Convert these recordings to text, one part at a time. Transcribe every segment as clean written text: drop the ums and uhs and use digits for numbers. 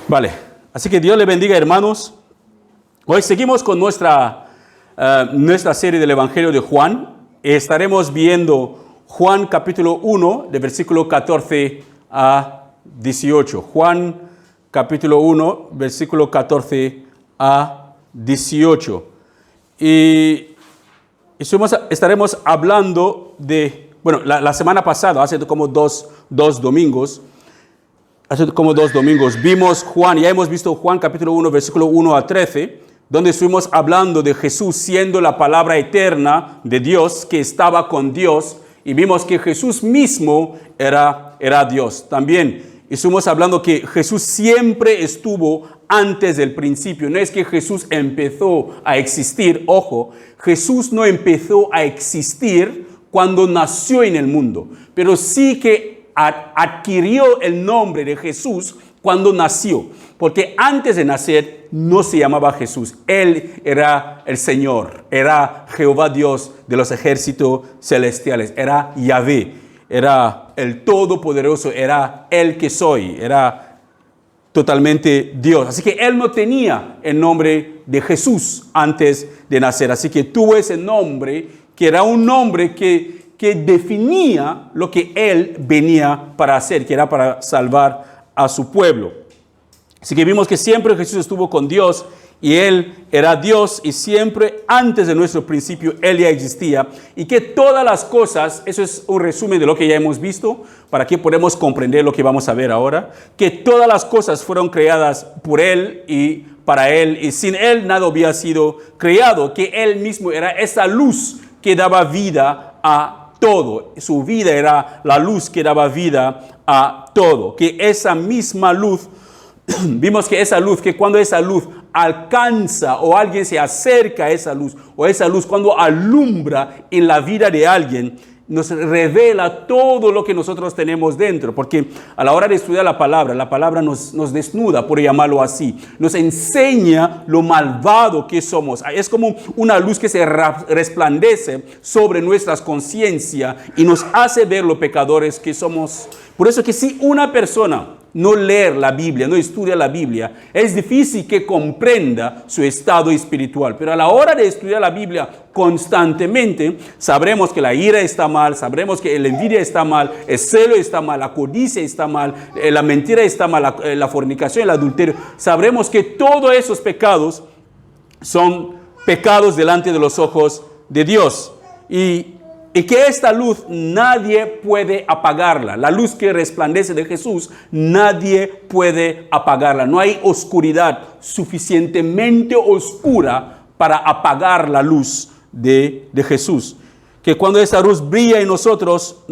Vale, así que Dios le bendiga, hermanos. Hoy seguimos con nuestra serie del Evangelio de Juan. Estaremos viendo Juan capítulo 1, de versículo 14 a 18. Juan capítulo 1, versículo 14 a 18. Y estaremos hablando de, bueno, la semana pasada, hace como dos domingos, vimos Juan, ya hemos visto Juan capítulo 1, versículo 1 a 13, donde estuvimos hablando de Jesús siendo la palabra eterna de Dios, que estaba con Dios, y vimos que Jesús mismo era Dios. También estuvimos hablando que Jesús siempre estuvo antes del principio. No es que Jesús empezó a existir, ojo, Jesús no empezó a existir cuando nació en el mundo, pero sí que adquirió el nombre de Jesús cuando nació, porque antes de nacer no se llamaba Jesús. Él era el Señor, era Jehová Dios de los ejércitos celestiales, era Yahvé, era el Todopoderoso, era el que soy, era totalmente Dios. Así que él no tenía el nombre de Jesús antes de nacer, así que tuvo ese nombre que era un nombre que definía lo que él venía para hacer, que era para salvar a su pueblo. Así que vimos que siempre Jesús estuvo con Dios y él era Dios, y siempre antes de nuestro principio él ya existía, y que todas las cosas, eso es un resumen de lo que ya hemos visto, para que podamos comprender lo que vamos a ver ahora, que todas las cosas fueron creadas por él y para él, y sin él nada había sido creado, que él mismo era esa luz que daba vida a todo. Su vida era la luz que daba vida a todo. Que esa misma luz, vimos que esa luz, que cuando esa luz alcanza o alguien se acerca a esa luz, o esa luz cuando alumbra en la vida de alguien, nos revela todo lo que nosotros tenemos dentro, porque a la hora de estudiar la palabra nos desnuda, por llamarlo así, nos enseña lo malvado que somos. Es como una luz que se resplandece sobre nuestras conciencias y nos hace ver lo pecadores que somos. Por eso que si una persona no lee la Biblia, no estudia la Biblia, es difícil que comprenda su estado espiritual. Pero a la hora de estudiar la Biblia constantemente, sabremos que la ira está mal, sabremos que la envidia está mal, el celo está mal, la codicia está mal, la mentira está mal, la fornicación, el adulterio. Sabremos que todos esos pecados son pecados delante de los ojos de Dios. Y que esta luz nadie puede apagarla. La luz que resplandece de Jesús, nadie puede apagarla. No hay oscuridad suficientemente oscura para apagar la luz de Jesús. Que cuando esa luz brilla en nosotros,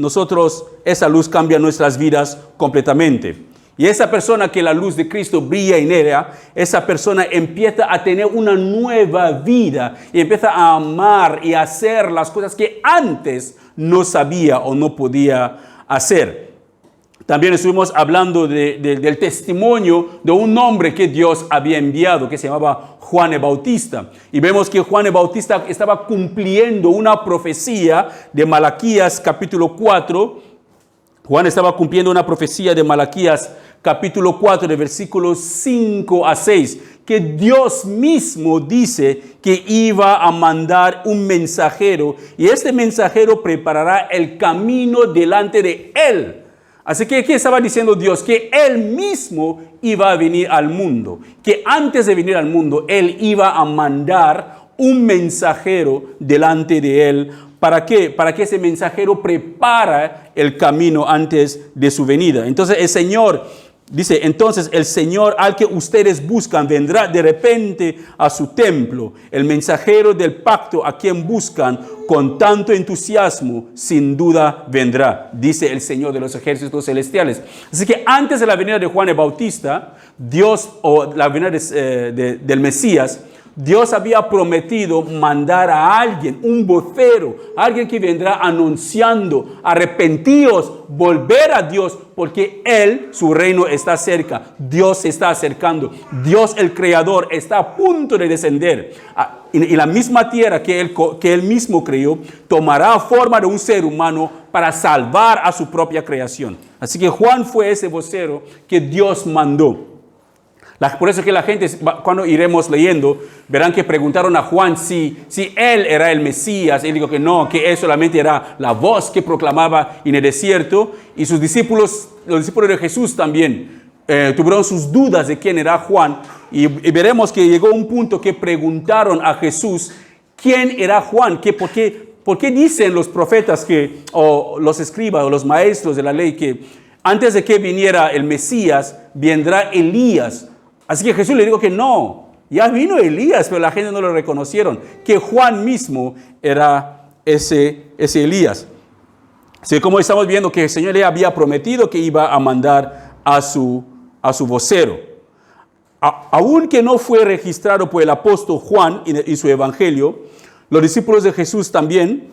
esa luz cambia nuestras vidas completamente. Y esa persona que la luz de Cristo brilla en ella, esa persona empieza a tener una nueva vida y empieza a amar y a hacer las cosas que antes no sabía o no podía hacer. También estuvimos hablando del testimonio de un hombre que Dios había enviado, que se llamaba Juan el Bautista. Y vemos que Juan el Bautista estaba cumpliendo una profecía de Malaquías capítulo 4. Juan estaba cumpliendo una profecía de Malaquías capítulo 4, de versículos 5 a 6, que Dios mismo dice que iba a mandar un mensajero, y este mensajero preparará el camino delante de él. Así que, ¿qué estaba diciendo Dios? Que él mismo iba a venir al mundo, que antes de venir al mundo, él iba a mandar un mensajero delante de él. ¿Para qué? Para que ese mensajero prepara el camino antes de su venida. Entonces el Señor Dice, entonces el Señor al que ustedes buscan vendrá de repente a su templo. El mensajero del pacto a quien buscan con tanto entusiasmo, sin duda vendrá, dice el Señor de los ejércitos celestiales. Así que antes de la venida de Juan el Bautista, Dios, o la venida del Mesías, Dios había prometido mandar a alguien, un vocero, alguien que vendrá anunciando, arrepentíos, volver a Dios, porque Él, su reino está cerca, Dios se está acercando, Dios el Creador está a punto de descender. Y la misma tierra que él mismo creó, tomará forma de un ser humano para salvar a su propia creación. Así que Juan fue ese vocero que Dios mandó. Por eso que la gente, cuando iremos leyendo, verán que preguntaron a Juan si él era el Mesías. Él dijo que no, que él solamente era la voz que proclamaba en el desierto. Y sus discípulos, los discípulos de Jesús también, tuvieron sus dudas de quién era Juan. Y veremos que llegó un punto que preguntaron a Jesús quién era Juan. ¿Por qué dicen los profetas o los escribas o los maestros de la ley que antes de que viniera el Mesías, vendrá Elías? Así que Jesús le dijo que no, ya vino Elías, pero la gente no lo reconocieron, que Juan mismo era ese Elías. Así que como estamos viendo que el Señor le había prometido que iba a mandar a su vocero. Aunque no fue registrado por el apóstol Juan y su evangelio, los discípulos de Jesús también,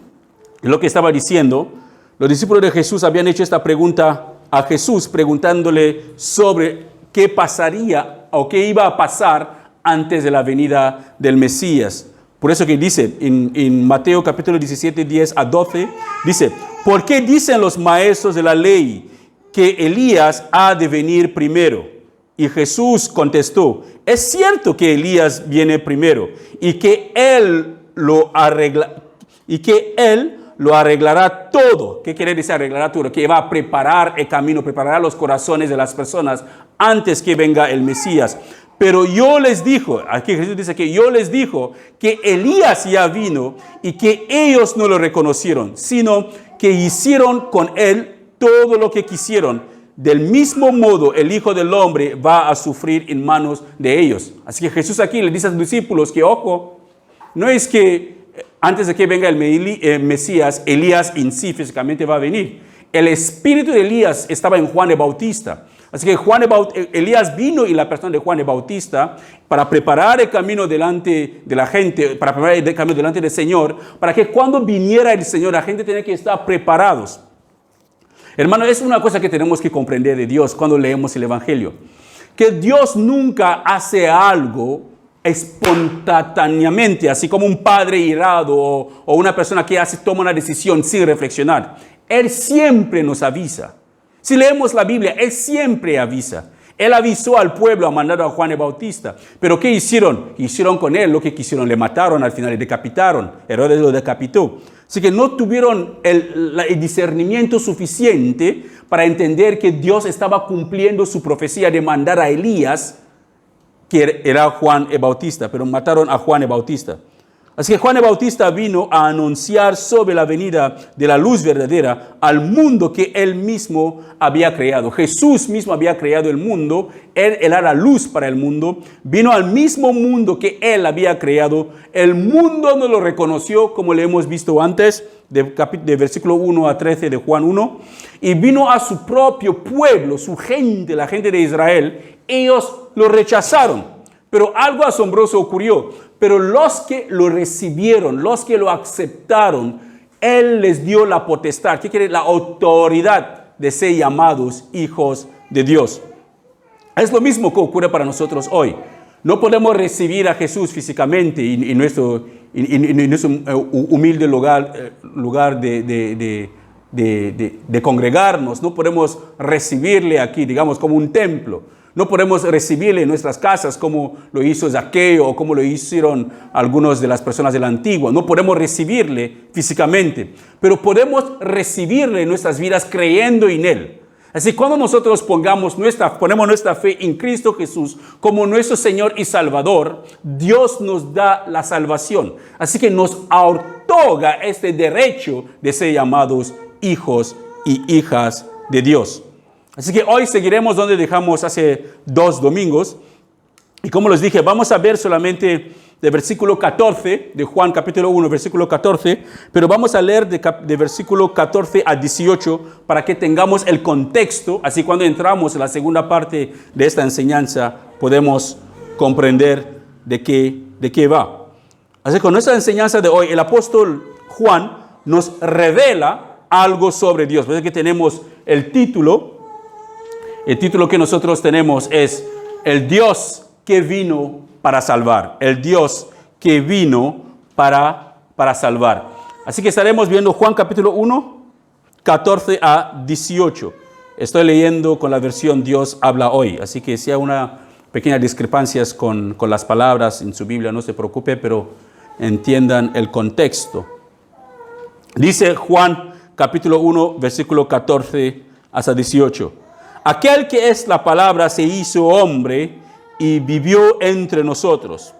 lo que estaba diciendo, los discípulos de Jesús habían hecho esta pregunta a Jesús, preguntándole sobre qué pasaría o qué iba a pasar antes de la venida del Mesías. Por eso que dice en Mateo capítulo 17, 10 a 12, dice, ¿por qué dicen los maestros de la ley que Elías ha de venir primero? Y Jesús contestó, es cierto que Elías viene primero y que él lo arreglará todo. ¿Qué quiere decir arreglará todo? Que va a preparar el camino, preparará los corazones de las personas antes que venga el Mesías. Pero yo les dijo, aquí Jesús dice que yo les dijo que Elías ya vino y que ellos no lo reconocieron, sino que hicieron con él todo lo que quisieron. Del mismo modo, el Hijo del Hombre va a sufrir en manos de ellos. Así que Jesús aquí le dice a sus discípulos que, ojo, no es que antes de que venga el Mesías, Elías en sí físicamente va a venir. El espíritu de Elías estaba en Juan el Bautista. Así que Elías vino en la persona de Juan el Bautista para preparar el camino delante de la gente, para preparar el camino delante del Señor, para que cuando viniera el Señor, la gente tenía que estar preparados. Hermano, es una cosa que tenemos que comprender de Dios cuando leemos el Evangelio. Que Dios nunca hace algo espontáneamente, así como un padre irado o una persona que toma una decisión sin reflexionar. Él siempre nos avisa. Si leemos la Biblia, Él siempre avisa. Él avisó al pueblo, ha mandado a Juan el Bautista. Pero ¿qué hicieron? Hicieron con él lo que quisieron. Le mataron, al final le decapitaron. Herodes lo decapitó. Así que no tuvieron el discernimiento suficiente para entender que Dios estaba cumpliendo su profecía de mandar a Elías, que era Juan el Bautista. Pero mataron a Juan el Bautista. Así que Juan el Bautista vino a anunciar sobre la venida de la luz verdadera al mundo que él mismo había creado. Jesús mismo había creado el mundo, él era la luz para el mundo, vino al mismo mundo que él había creado. El mundo no lo reconoció, como le hemos visto antes, de versículo 1 a 13 de Juan 1, y vino a su propio pueblo, su gente, la gente de Israel. Ellos lo rechazaron, pero algo asombroso ocurrió. Pero los que lo recibieron, los que lo aceptaron, Él les dio la potestad. ¿Qué quiere? La autoridad de ser llamados hijos de Dios. Es lo mismo que ocurre para nosotros hoy. No podemos recibir a Jesús físicamente en nuestro humilde lugar de congregarnos. No podemos recibirle aquí, digamos, como un templo. No podemos recibirle en nuestras casas como lo hizo Zaqueo o como lo hicieron algunas de las personas de la antigua. No podemos recibirle físicamente, pero podemos recibirle en nuestras vidas creyendo en Él. Así cuando nosotros ponemos nuestra fe en Cristo Jesús como nuestro Señor y Salvador, Dios nos da la salvación. Así que nos otorga este derecho de ser llamados hijos y hijas de Dios. Así que hoy seguiremos donde dejamos hace 2 domingos. Y como les dije, vamos a ver solamente de versículo 14 de Juan capítulo 1, versículo 14, pero vamos a leer de versículo 14 a 18 para que tengamos el contexto, así cuando entramos en la segunda parte de esta enseñanza podemos comprender de qué va. Así que con esta enseñanza de hoy, el apóstol Juan nos revela algo sobre Dios. Por eso que tenemos el título que nosotros tenemos es El Dios que vino para salvar. El Dios que vino para salvar. Así que estaremos viendo Juan capítulo 1, 14 a 18. Estoy leyendo con la versión Dios habla hoy. Así que si hay una pequeña discrepancias con las palabras en su Biblia, no se preocupe, pero entiendan el contexto. Dice Juan capítulo 1, versículo 14 hasta 18. Aquel que es la palabra se hizo hombre y vivió entre nosotros.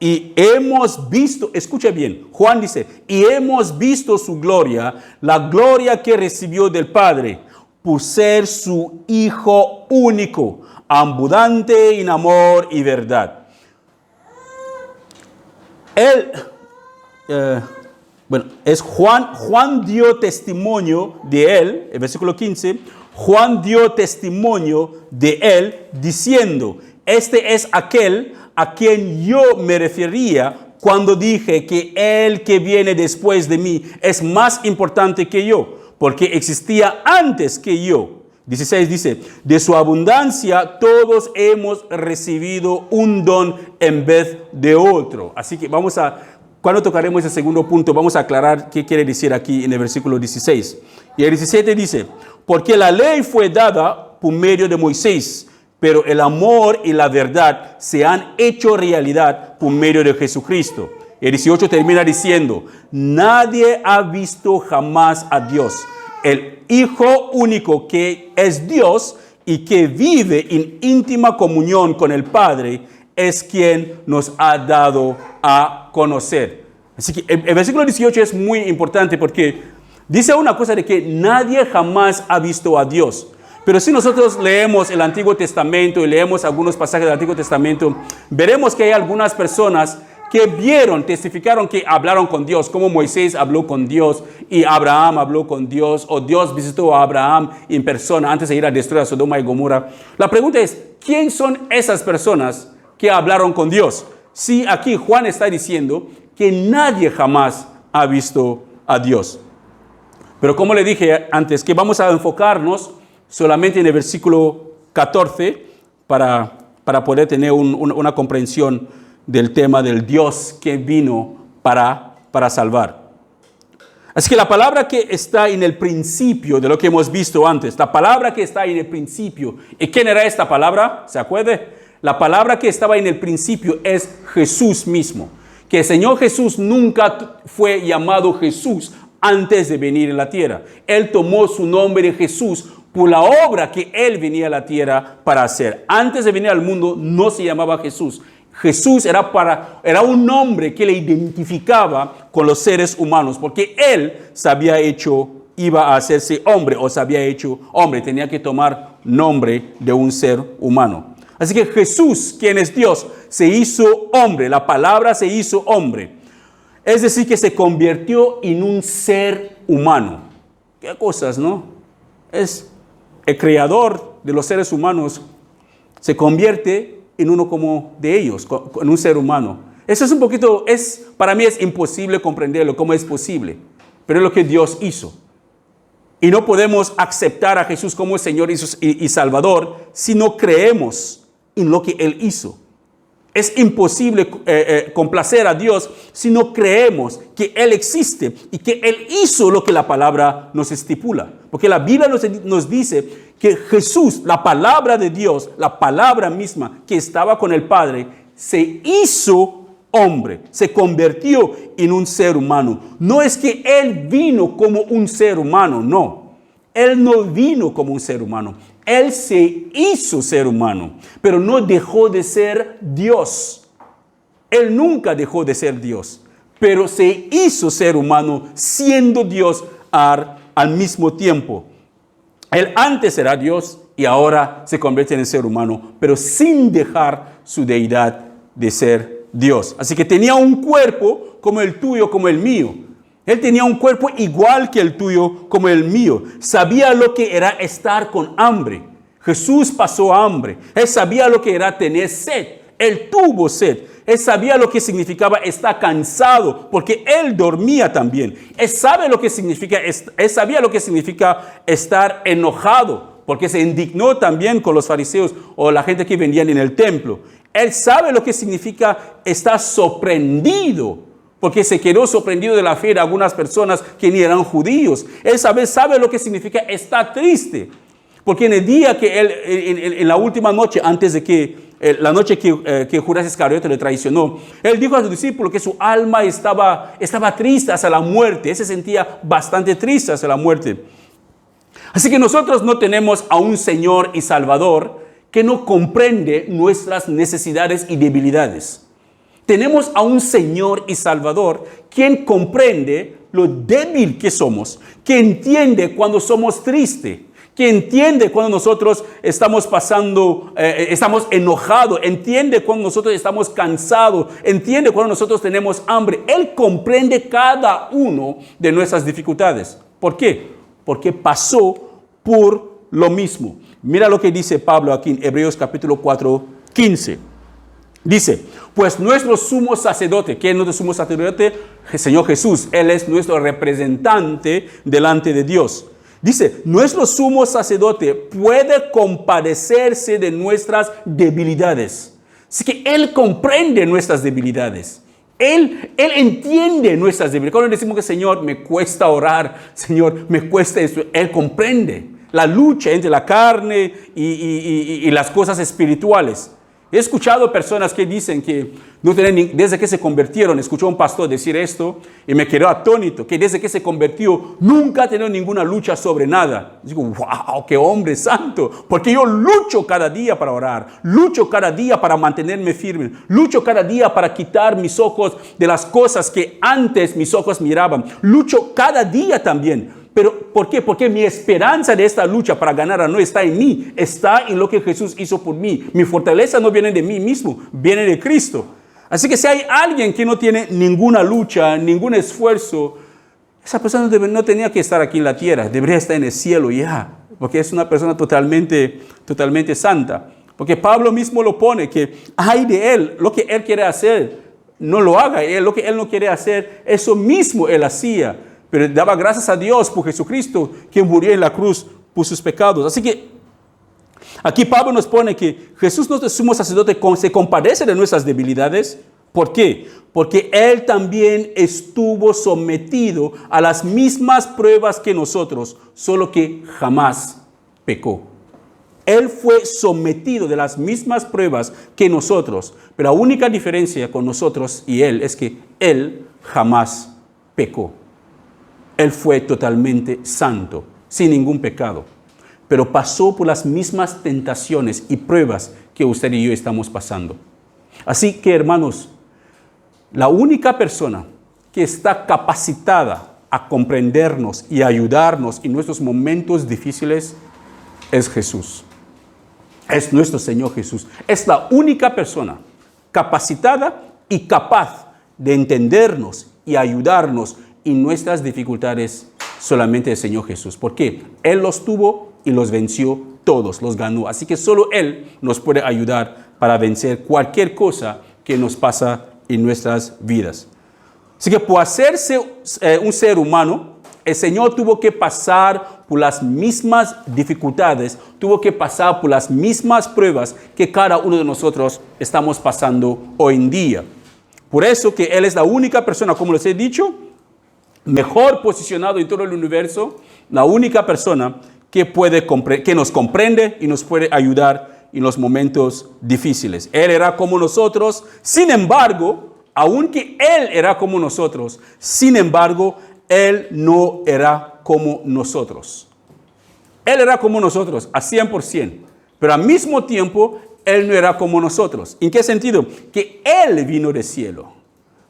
Y hemos visto, escucha bien, Juan dice, y hemos visto su gloria, la gloria que recibió del Padre, por ser su Hijo único, abundante en amor y verdad. Es Juan dio testimonio de él, el versículo 15, Juan dio testimonio de él diciendo, este es aquel a quien yo me refería cuando dije que el que viene después de mí es más importante que yo, porque existía antes que yo. 16 dice, de su abundancia todos hemos recibido un don en vez de otro. Así que cuando tocaremos el segundo punto, vamos a aclarar qué quiere decir aquí en el versículo 16. Y el 17 dice, porque la ley fue dada por medio de Moisés, pero el amor y la verdad se han hecho realidad por medio de Jesucristo. El 18 termina diciendo, nadie ha visto jamás a Dios. El Hijo único que es Dios y que vive en íntima comunión con el Padre es quien nos ha dado a conocer. Así que el versículo 18 es muy importante porque dice una cosa de que nadie jamás ha visto a Dios. Pero si nosotros leemos el Antiguo Testamento y leemos algunos pasajes del Antiguo Testamento, veremos que hay algunas personas que testificaron que hablaron con Dios, como Moisés habló con Dios y Abraham habló con Dios, o Dios visitó a Abraham en persona antes de ir a destruir a Sodoma y Gomorra. La pregunta es, ¿quién son esas personas que hablaron con Dios? Sí, aquí Juan está diciendo que nadie jamás ha visto a Dios. Pero como le dije antes, que vamos a enfocarnos solamente en el versículo 14 para poder tener una comprensión del tema del Dios que vino para salvar. Así que la palabra que está en el principio de lo que hemos visto antes, la palabra que está en el principio, ¿y quién era esta palabra? ¿Se acuerda? La palabra que estaba en el principio es Jesús mismo. Que el Señor Jesús nunca fue llamado Jesús antes de venir a la tierra. Él tomó su nombre de Jesús por la obra que Él venía a la tierra para hacer. Antes de venir al mundo no se llamaba Jesús. Jesús era un nombre que le identificaba con los seres humanos, porque Él iba a hacerse hombre o se había hecho hombre. Tenía que tomar nombre de un ser humano. Así que Jesús, quien es Dios, se hizo hombre. La palabra se hizo hombre. Es decir, que se convirtió en un ser humano. ¿Qué cosas, no? Es el creador de los seres humanos, se convierte en uno como de ellos, en un ser humano. Eso es para mí es imposible comprenderlo, cómo es posible. Pero es lo que Dios hizo. Y no podemos aceptar a Jesús como Señor y Salvador si no creemos en lo que Él hizo. Es imposible complacer a Dios si no creemos que Él existe y que Él hizo lo que la palabra nos estipula. Porque la Biblia nos dice que Jesús, la palabra de Dios, la palabra misma que estaba con el Padre, se hizo hombre, se convirtió en un ser humano. No es que Él vino como un ser humano, no. Él no vino como un ser humano. Él se hizo ser humano, pero no dejó de ser Dios. Él nunca dejó de ser Dios, pero se hizo ser humano siendo Dios al mismo tiempo. Él antes era Dios y ahora se convierte en ser humano, pero sin dejar su deidad de ser Dios. Así que tenía un cuerpo como el tuyo, como el mío. Él tenía un cuerpo igual que el tuyo, como el mío. Sabía lo que era estar con hambre. Jesús pasó hambre. Él sabía lo que era tener sed. Él tuvo sed. Él sabía lo que significaba estar cansado, porque él dormía también. Él sabía lo que significa estar enojado, porque se indignó también con los fariseos o la gente que vendían en el templo. Él sabe lo que significa estar sorprendido, porque se quedó sorprendido de la fe de algunas personas que ni eran judíos. Él sabe lo que significa estar triste, porque en el día que él, en la última noche, antes de que, la noche que Judas Iscariote le traicionó, él dijo a sus discípulos que su alma estaba triste hasta la muerte. Él se sentía bastante triste hasta la muerte. Así que nosotros no tenemos a un Señor y Salvador que no comprende nuestras necesidades y debilidades. Tenemos a un Señor y Salvador quien comprende lo débil que somos, que entiende cuando somos tristes, que entiende cuando nosotros estamos estamos enojados, entiende cuando nosotros estamos cansados, entiende cuando nosotros tenemos hambre. Él comprende cada uno de nuestras dificultades. ¿Por qué? Porque pasó por lo mismo. Mira lo que dice Pablo aquí en Hebreos capítulo 4, 15. Dice, pues nuestro sumo sacerdote, ¿quién es nuestro sumo sacerdote? El Señor Jesús. Él es nuestro representante delante de Dios. Dice, nuestro sumo sacerdote puede compadecerse de nuestras debilidades. Así que Él comprende nuestras debilidades. Él entiende nuestras debilidades. Cuando decimos que Señor, me cuesta orar, Señor, me cuesta esto, Él comprende la lucha entre la carne y las cosas espirituales. He escuchado personas que dicen que no tienen, desde que se convirtieron, escuchó a un pastor decir esto y me quedó atónito, que desde que se convirtió nunca ha tenido ninguna lucha sobre nada. Digo, wow, qué hombre santo, porque yo lucho cada día para orar, lucho cada día para mantenerme firme, lucho cada día para quitar mis ojos de las cosas que antes mis ojos miraban, lucho cada día también. Pero, ¿por qué? Porque mi esperanza de esta lucha para ganar no está en mí, está en lo que Jesús hizo por mí. Mi fortaleza no viene de mí mismo, viene de Cristo. Así que si hay alguien que no tiene ninguna lucha, ningún esfuerzo, esa persona no tenía que estar aquí en la tierra, debería estar en el cielo ya, porque es una persona totalmente santa. Porque Pablo mismo lo pone, que hay de él, lo que él quiere hacer, no lo haga. Lo que él no quiere hacer, eso mismo él hacía. Pero daba gracias a Dios por Jesucristo, quien murió en la cruz por sus pecados. Así que aquí Pablo nos pone que Jesús, nuestro sumo sacerdote, se compadece de nuestras debilidades. ¿Por qué? Porque Él también estuvo sometido a las mismas pruebas que nosotros, solo que jamás pecó. Él fue sometido de las mismas pruebas que nosotros, pero la única diferencia con nosotros y Él es que Él jamás pecó. Él fue totalmente santo, sin ningún pecado, pero pasó por las mismas tentaciones y pruebas que usted y yo estamos pasando. Así que, hermanos, la única persona que está capacitada a comprendernos y ayudarnos en nuestros momentos difíciles es Jesús. Es nuestro Señor Jesús. Es la única persona capacitada y capaz de entendernos y ayudarnos en nuestras dificultades, solamente el Señor Jesús. ¿Por qué? Él los tuvo y los venció todos, los ganó. Así que solo Él nos puede ayudar para vencer cualquier cosa que nos pasa en nuestras vidas. Así que por hacerse un ser humano, el Señor tuvo que pasar por las mismas dificultades, tuvo que pasar por las mismas pruebas que cada uno de nosotros estamos pasando hoy en día. Por eso que Él es la única persona, como les he dicho, mejor posicionado en todo el universo, la única persona que nos comprende y nos puede ayudar en los momentos difíciles. Él era como nosotros, sin embargo, aunque Él era como nosotros, sin embargo, Él no era como nosotros. Él era como nosotros a 100%, pero al mismo tiempo, Él no era como nosotros. ¿En qué sentido? Que Él vino del cielo,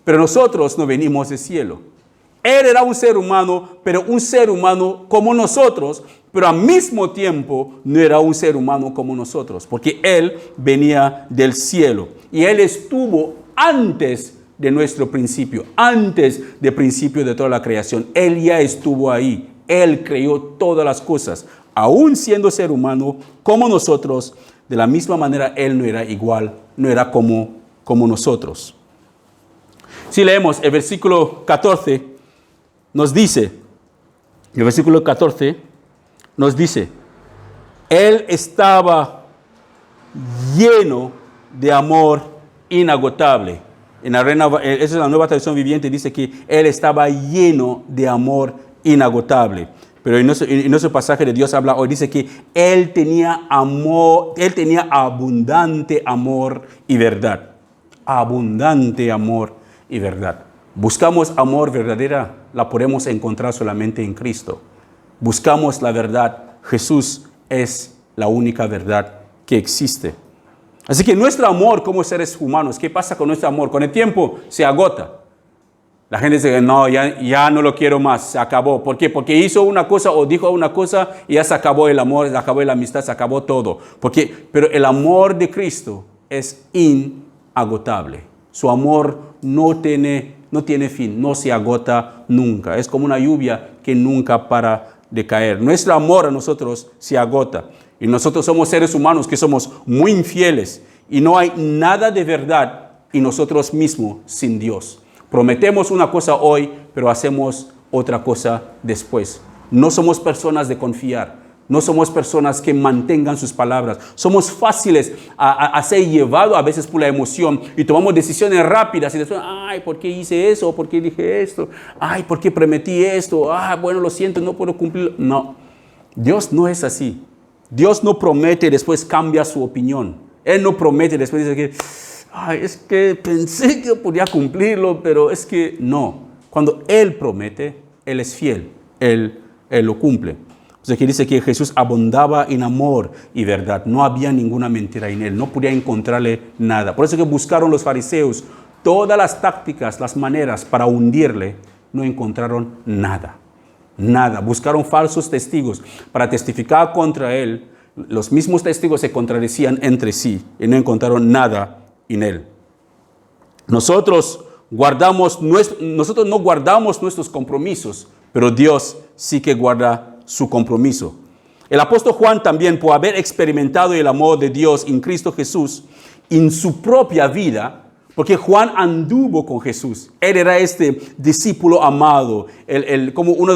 pero nosotros no venimos del cielo. Él era un ser humano, pero un ser humano como nosotros, pero al mismo tiempo no era un ser humano como nosotros, porque Él venía del cielo y Él estuvo antes de nuestro principio, antes del principio de toda la creación. Él ya estuvo ahí, Él creó todas las cosas, aún siendo ser humano como nosotros. De la misma manera, Él no era igual, no era como nosotros. Si leemos el versículo 14, nos dice, el versículo 14 nos dice, Él estaba lleno de amor inagotable. Esa es la Nueva Traducción Viviente, dice que Él estaba lleno de amor inagotable. Pero en nuestro pasaje de Dios habla hoy, dice que Él tenía amor, Él tenía abundante amor y verdad. Abundante amor y verdad. Buscamos amor verdadera, la podemos encontrar solamente en Cristo. Buscamos la verdad, Jesús es la única verdad que existe. Así que nuestro amor como seres humanos, ¿qué pasa con nuestro amor? Con el tiempo se agota. La gente dice, no, ya no lo quiero más, se acabó. ¿Por qué? Porque hizo una cosa o dijo una cosa y ya se acabó el amor, se acabó la amistad, se acabó todo. Pero el amor de Cristo es inagotable. Su amor no tiene fin, no se agota nunca. Es como una lluvia que nunca para de caer. Nuestro amor a nosotros se agota. Y nosotros somos seres humanos que somos muy infieles. Y no hay nada de verdad en nosotros mismos sin Dios. Prometemos una cosa hoy, pero hacemos otra cosa después. No somos personas de confiar. No somos personas que mantengan sus palabras. Somos fáciles a ser llevados a veces por la emoción y tomamos decisiones rápidas y después, ay, ¿por qué hice eso? ¿Por qué dije esto? Ay, ¿por qué prometí esto? Bueno, lo siento, no puedo cumplirlo. No, Dios no es así. Dios no promete y después cambia su opinión. Él no promete y después dice que, ay, es que pensé que podía cumplirlo, pero es que no. Cuando Él promete, Él es fiel. Él lo cumple. O sea, que dice que Jesús abundaba en amor y verdad. No había ninguna mentira en Él. No podía encontrarle nada. Por eso que buscaron los fariseos todas las tácticas, las maneras para hundirle. No encontraron nada. Nada. Buscaron falsos testigos para testificar contra Él. Los mismos testigos se contradecían entre sí y no encontraron nada en Él. Nosotros no guardamos nuestros compromisos, pero Dios sí que guarda su compromiso. El apóstol Juan también, por haber experimentado el amor de Dios en Cristo Jesús en su propia vida, porque Juan anduvo con Jesús. Él era este discípulo amado, como uno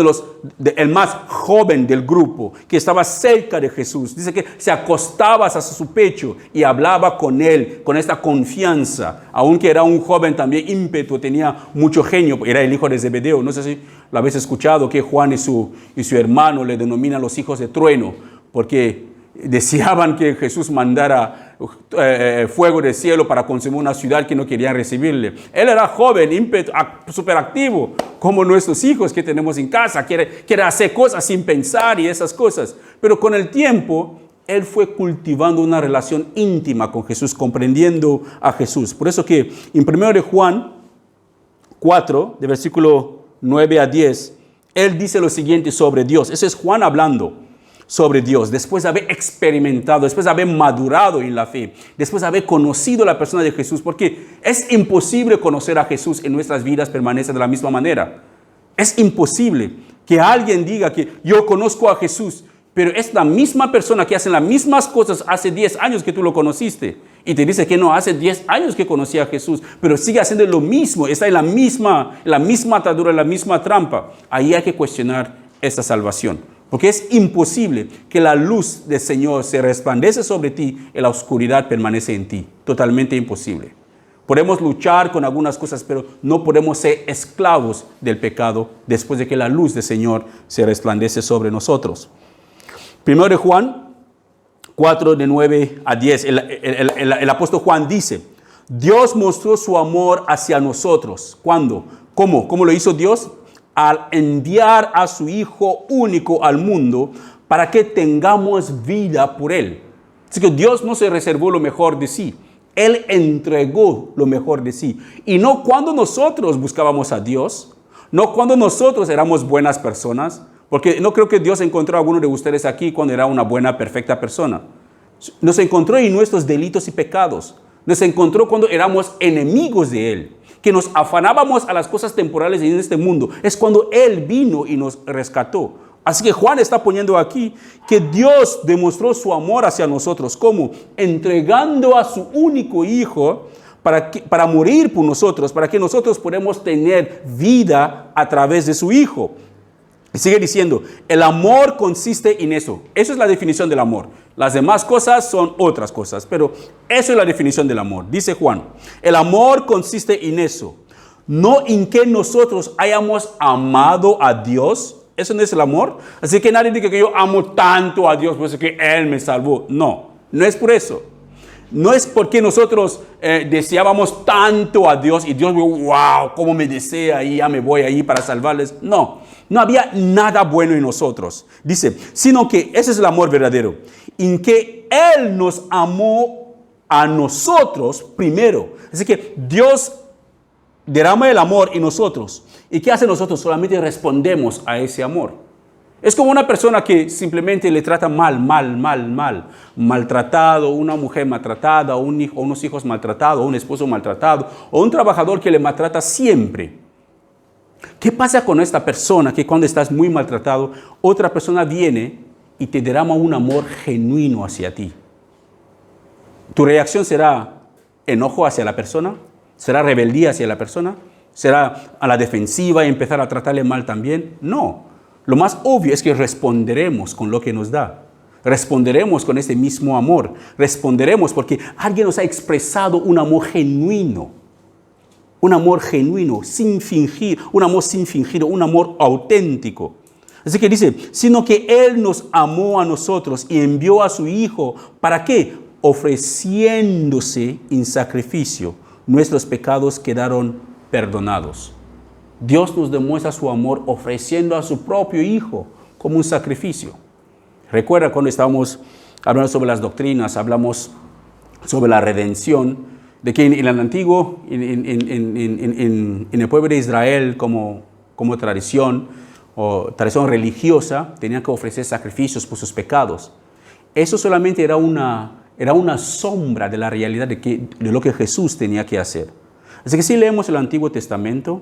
el más joven del grupo, que estaba cerca de Jesús. Dice que se acostaba hacia su pecho y hablaba con él, con esta confianza. Aunque era un joven también ímpetu, tenía mucho genio, era el hijo de Zebedeo. No sé si lo habéis escuchado, que Juan y su hermano le denominan los hijos de trueno, porque deseaban que Jesús mandara fuego del cielo para consumir una ciudad que no querían recibirle. Él era joven, ímpetu, súper activo, como nuestros hijos que tenemos en casa. Quiere hacer cosas sin pensar y esas cosas. Pero con el tiempo, él fue cultivando una relación íntima con Jesús, comprendiendo a Jesús. Por eso que en 1 de Juan 4, de versículo 9 a 10, él dice lo siguiente sobre Dios. Ese es Juan hablando sobre Dios, después de haber experimentado, después de haber madurado en la fe, después de haber conocido la persona de Jesús, porque es imposible conocer a Jesús en nuestras vidas permanece de la misma manera. Es imposible que alguien diga que yo conozco a Jesús, pero es la misma persona que hace las mismas cosas hace 10 años que tú lo conociste. Y te dice que no, hace 10 años que conocí a Jesús, pero sigue haciendo lo mismo, está en la misma atadura, en la misma trampa. Ahí hay que cuestionar esta salvación. Porque es imposible que la luz del Señor se resplandece sobre ti y la oscuridad permanece en ti. Totalmente imposible. Podemos luchar con algunas cosas, pero no podemos ser esclavos del pecado después de que la luz del Señor se resplandece sobre nosotros. 1 de Juan 4, de 9 a 10, el apóstol Juan dice, Dios mostró su amor hacia nosotros. ¿Cuándo? ¿Cómo? ¿Cómo lo hizo Dios? Al enviar a su Hijo único al mundo para que tengamos vida por Él. Así que Dios no se reservó lo mejor de sí. Él entregó lo mejor de sí. Y no cuando nosotros buscábamos a Dios, no cuando nosotros éramos buenas personas, Porque no creo que Dios encontró a alguno de ustedes aquí cuando era una buena, perfecta persona. Nos encontró en nuestros delitos y pecados. Nos encontró cuando éramos enemigos de Él, que nos afanábamos a las cosas temporales en este mundo. Es cuando Él vino y nos rescató. Así que Juan está poniendo aquí que Dios demostró su amor hacia nosotros. ¿Cómo? Entregando a su único Hijo para morir por nosotros, para que nosotros podamos tener vida a través de su Hijo. Y sigue diciendo, el amor consiste en eso. Esa es la definición del amor. Las demás cosas son otras cosas, pero eso es la definición del amor. Dice Juan, el amor consiste en eso. No en que nosotros hayamos amado a Dios. Eso no es el amor. Así que nadie diga que yo amo tanto a Dios, por eso que Él me salvó. No, no es por eso. No es porque nosotros deseábamos tanto a Dios y Dios, wow, cómo me desea y ya me voy ahí para salvarles. No, no había nada bueno en nosotros. Dice, sino que ese es el amor verdadero, en que Él nos amó a nosotros primero. Así que Dios derrama el amor en nosotros. ¿Y qué hace nosotros? Solamente respondemos a ese amor. Es como una persona que simplemente le trata maltratado, una mujer maltratada, unos hijos maltratados, un esposo maltratado, o un trabajador que le maltrata siempre. ¿Qué pasa con esta persona que cuando estás muy maltratado, otra persona viene y te derrama un amor genuino hacia ti? ¿Tu reacción será enojo hacia la persona? ¿Será rebeldía hacia la persona? ¿Será a la defensiva y empezar a tratarle mal también? No. Lo más obvio es que responderemos con lo que nos da. Responderemos con ese mismo amor. Responderemos porque alguien nos ha expresado un amor genuino. Un amor genuino, sin fingir. Un amor sin fingir, un amor auténtico. Así que dice, sino que Él nos amó a nosotros y envió a su Hijo. ¿Para qué? Ofreciéndose en sacrificio. Nuestros pecados quedaron perdonados. Dios nos demuestra su amor ofreciendo a su propio Hijo como un sacrificio. Recuerda cuando estábamos hablando sobre las doctrinas, hablamos sobre la redención, de que en el antiguo, en el pueblo de Israel como tradición o tradición religiosa, tenían que ofrecer sacrificios por sus pecados. Eso solamente era una sombra de la realidad de lo que Jesús tenía que hacer. Así que si leemos el Antiguo Testamento,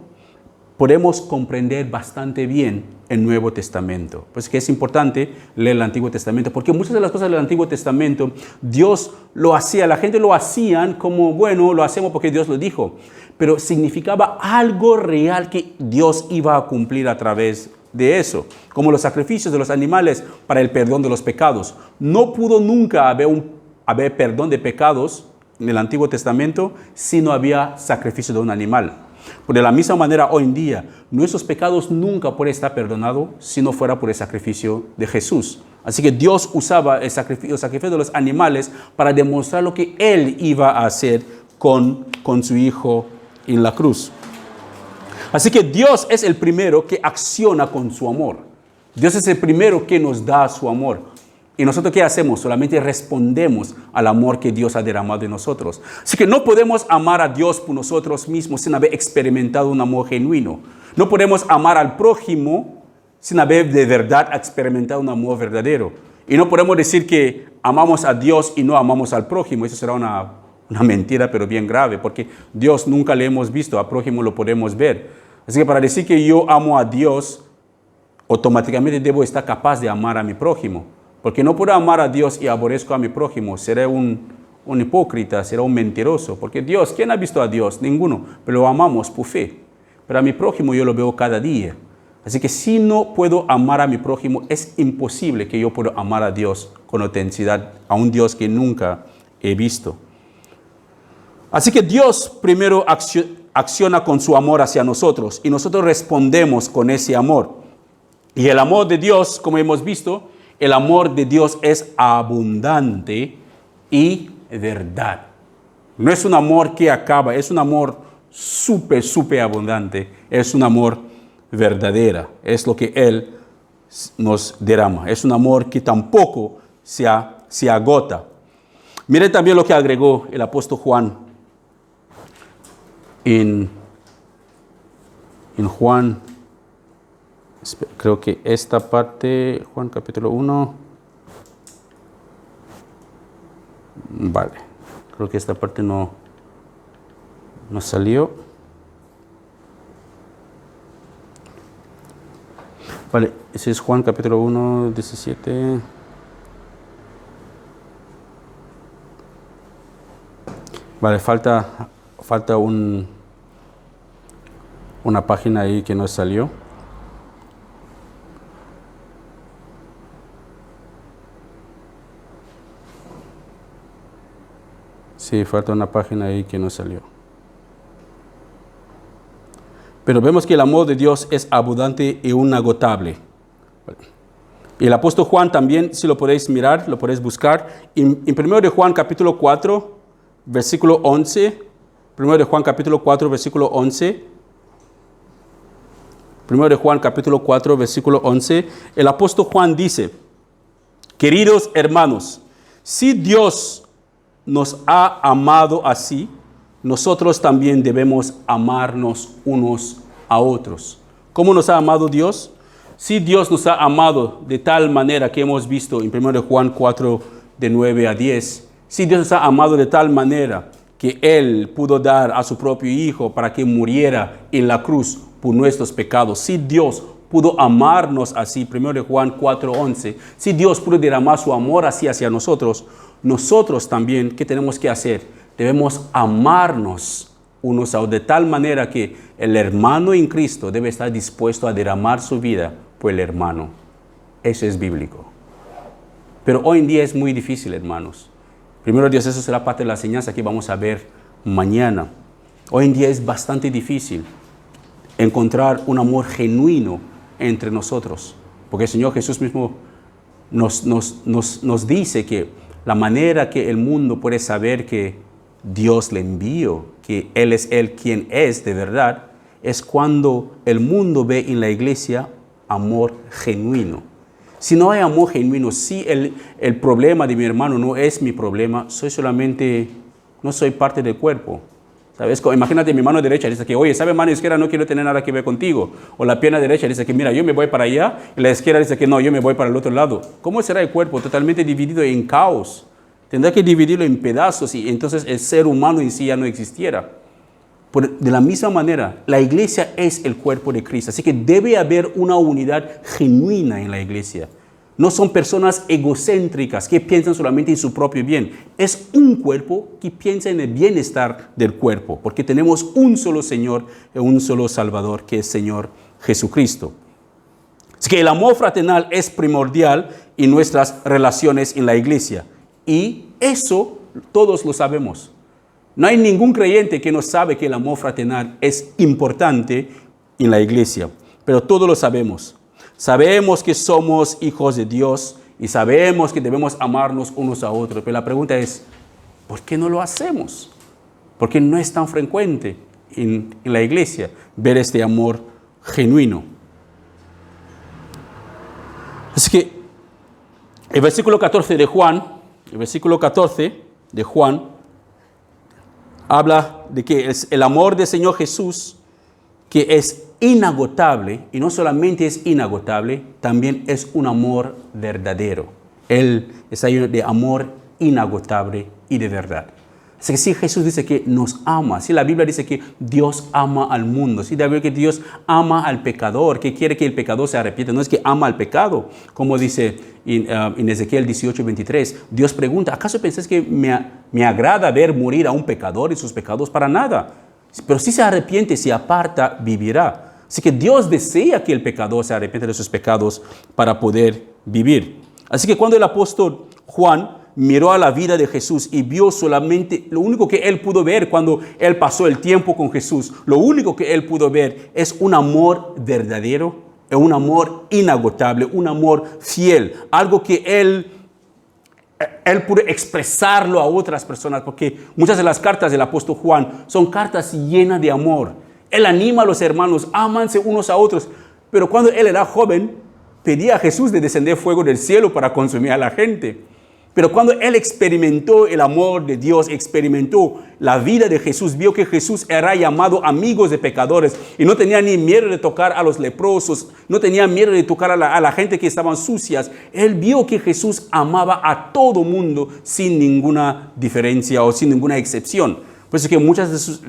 podemos comprender bastante bien el Nuevo Testamento. Pues que es importante leer el Antiguo Testamento, porque muchas de las cosas del Antiguo Testamento, Dios lo hacía, la gente lo hacían como, bueno, lo hacemos porque Dios lo dijo, pero significaba algo real que Dios iba a cumplir a través de eso, como los sacrificios de los animales para el perdón de los pecados. No pudo nunca haber perdón de pecados en el Antiguo Testamento si no había sacrificio de un animal. Por de la misma manera, hoy en día, nuestros pecados nunca pueden estar perdonados si no fuera por el sacrificio de Jesús. Así que Dios usaba el sacrificio de los animales para demostrar lo que Él iba a hacer con su Hijo en la cruz. Así que Dios es el primero que acciona con su amor. Dios es el primero que nos da su amor. ¿Y nosotros qué hacemos? Solamente respondemos al amor que Dios ha derramado en nosotros. Así que no podemos amar a Dios por nosotros mismos sin haber experimentado un amor genuino. No podemos amar al prójimo sin haber de verdad experimentado un amor verdadero. Y no podemos decir que amamos a Dios y no amamos al prójimo. Eso será una mentira, pero bien grave, porque Dios nunca le hemos visto, al prójimo lo podemos ver. Así que para decir que yo amo a Dios, automáticamente debo estar capaz de amar a mi prójimo. Porque no puedo amar a Dios y aborrezco a mi prójimo. Seré un hipócrita, seré un mentiroso. Porque Dios, ¿quién ha visto a Dios? Ninguno. Pero lo amamos por fe. Pero a mi prójimo yo lo veo cada día. Así que si no puedo amar a mi prójimo, es imposible que yo pueda amar a Dios con autenticidad, a un Dios que nunca he visto. Así que Dios primero acciona con su amor hacia nosotros y nosotros respondemos con ese amor. Y el amor de Dios, como hemos visto, el amor de Dios es abundante y verdad. No es un amor que acaba, es un amor súper abundante. Es un amor verdadero. Es lo que Él nos derrama. Es un amor que tampoco se agota. Mire también lo que agregó el apóstol Juan en Juan Creo que esta parte, Juan capítulo 1, vale, creo que esta parte no salió. Vale, ese es Juan capítulo 1, 17. Vale, falta una página ahí que no salió. Sí, falta una página ahí que no salió. Pero vemos que el amor de Dios es abundante y inagotable. Y el apóstol Juan también, si lo podéis mirar, lo podéis buscar. En 1 de Juan capítulo 4, versículo 11. 1 de Juan capítulo 4, versículo 11. 1 de Juan capítulo 4, versículo 11. El apóstol Juan dice, queridos hermanos, si Dios nos ha amado así, nosotros también debemos amarnos unos a otros. ¿Cómo nos ha amado Dios? Si Dios nos ha amado de tal manera que hemos visto en 1 Juan 4, de 9 a 10, si Dios nos ha amado de tal manera que Él pudo dar a su propio Hijo para que muriera en la cruz por nuestros pecados, si Dios pudo amarnos así, 1 Juan 4, 11, si Dios pudo derramar su amor así hacia nosotros, nosotros también, ¿qué tenemos que hacer? Debemos amarnos unos a otros de tal manera que el hermano en Cristo debe estar dispuesto a derramar su vida por el hermano. Eso es bíblico. Pero hoy en día es muy difícil, hermanos. Primero Dios, eso será parte de la enseñanza que vamos a ver mañana. Hoy en día es bastante difícil encontrar un amor genuino entre nosotros. Porque el Señor Jesús mismo nos dice que la manera que el mundo puede saber que Dios le envió, que Él es Él quien es de verdad, es cuando el mundo ve en la iglesia amor genuino. Si no hay amor genuino, si el problema de mi hermano no es mi problema, no soy parte del cuerpo. ¿Sabes? Imagínate, mi mano derecha dice que, oye, ¿sabe, mano izquierda? No quiero tener nada que ver contigo. O la pierna derecha dice que, mira, yo me voy para allá. Y la izquierda dice que no, yo me voy para el otro lado. ¿Cómo será el cuerpo? Totalmente dividido en caos. Tendrá que dividirlo en pedazos y entonces el ser humano en sí ya no existiera. De la misma manera, la iglesia es el cuerpo de Cristo. Así que debe haber una unidad genuina en la iglesia. No son personas egocéntricas que piensan solamente en su propio bien. Es un cuerpo que piensa en el bienestar del cuerpo, porque tenemos un solo Señor y un solo Salvador, que es Señor Jesucristo. Así que el amor fraternal es primordial en nuestras relaciones en la iglesia. Y eso todos lo sabemos. No hay ningún creyente que no sabe que el amor fraternal es importante en la iglesia, pero todos lo sabemos. Sabemos que somos hijos de Dios y sabemos que debemos amarnos unos a otros. Pero la pregunta es, ¿por qué no lo hacemos? Porque no es tan frecuente en la iglesia ver este amor genuino. Así que el versículo 14 de Juan, habla de que es el amor del Señor Jesús, que es inagotable, y no solamente es inagotable, también es un amor verdadero. Él está lleno de amor inagotable y de verdad. Así que si Jesús dice que nos ama, si la Biblia dice que Dios ama al mundo, si la Biblia dice que Dios ama al pecador, que quiere que el pecador se arrepienta, no es que ama al pecado, como dice en Ezequiel 18:23, Dios pregunta, ¿acaso pensáis que me agrada ver morir a un pecador y sus pecados? Para nada. Pero si se arrepiente, se aparta, vivirá. Así que Dios desea que el pecador se arrepienta de sus pecados para poder vivir. Así que cuando el apóstol Juan miró a la vida de Jesús y vio solamente, lo único que él pudo ver cuando él pasó el tiempo con Jesús, lo único que él pudo ver es un amor verdadero, un amor inagotable, un amor fiel, algo que él pudo expresarlo a otras personas, porque muchas de las cartas del apóstol Juan son cartas llenas de amor. Él anima a los hermanos, ámanse unos a otros, pero cuando él era joven, pedía a Jesús de descender fuego del cielo para consumir a la gente. Pero cuando él experimentó el amor de Dios, experimentó la vida de Jesús, vio que Jesús era llamado amigos de pecadores y no tenía ni miedo de tocar a los leprosos, no tenía miedo de tocar a la gente que estaban sucias. Él vio que Jesús amaba a todo mundo sin ninguna diferencia o sin ninguna excepción. Por eso es que muchas de sus,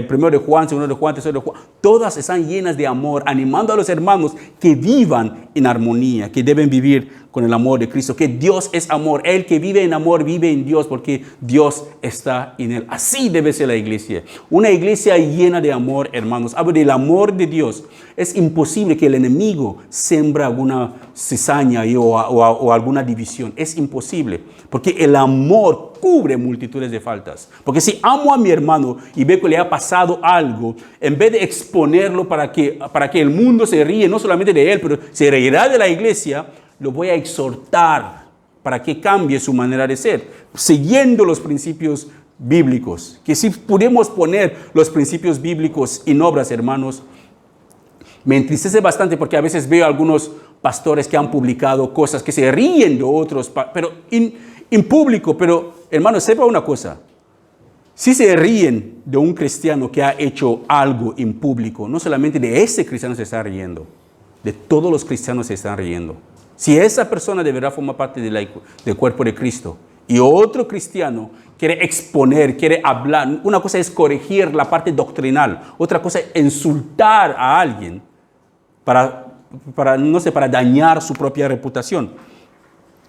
primero de Juan, segundo de Juan, tercero de Juan, todas están llenas de amor, animando a los hermanos que vivan en armonía, que deben vivir con el amor de Cristo, que Dios es amor. El que vive en amor vive en Dios porque Dios está en él. Así debe ser la iglesia. Una iglesia llena de amor, hermanos. Hablo del amor de Dios. Es imposible que el enemigo siembre alguna cizaña o alguna división. Es imposible porque el amor cubre multitudes de faltas. Porque si amo a mi hermano y veo que le ha pasado algo, en vez de exponerlo para que el mundo se ríe, no solamente de él, pero se reirá de la iglesia, lo voy a exhortar para que cambie su manera de ser, siguiendo los principios bíblicos. Que si podemos poner los principios bíblicos en obras, hermanos, me entristece bastante porque a veces veo algunos pastores que han publicado cosas que se ríen de otros, pero en público. Pero, hermanos, sepa una cosa. Si se ríen de un cristiano que ha hecho algo en público, no solamente de ese cristiano se está riendo, de todos los cristianos se están riendo. Si esa persona de verdad forma parte del cuerpo de Cristo y otro cristiano quiere exponer, quiere hablar, una cosa es corregir la parte doctrinal, otra cosa es insultar a alguien para dañar su propia reputación.